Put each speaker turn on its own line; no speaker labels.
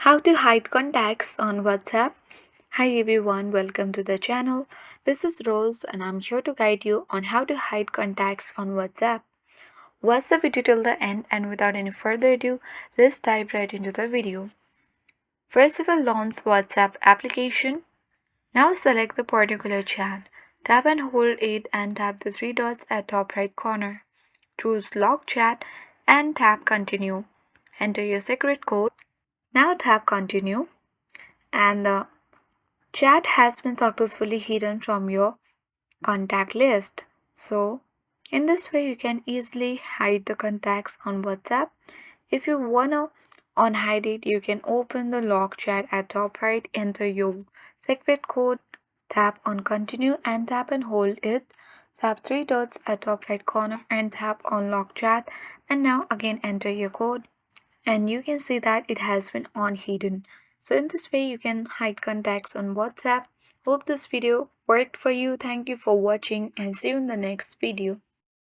How to hide contacts on WhatsApp. Hi everyone, welcome to the channel. This is Rose and I'm here to guide you on how to hide contacts on WhatsApp. Watch the video till the end and without any further ado, let's dive right into the video. First of all, launch WhatsApp application. Now select the particular chat. Tap and hold it and tap the three dots at top right corner. Choose lock chat and tap continue. Enter your secret code. Now tap continue and the chat has been successfully hidden from your contact list. So, in this way, you can easily hide the contacts on WhatsApp. If you wanna unhide it, you can open the lock chat at top right, enter your secret code, tap on continue and tap and hold it. Tap three dots at top right corner and tap on lock chat and now again enter your code and you can see that it has been on hidden. So in this way you can hide contacts on WhatsApp. Hope this video worked for you. Thank you for watching and see you in the next video.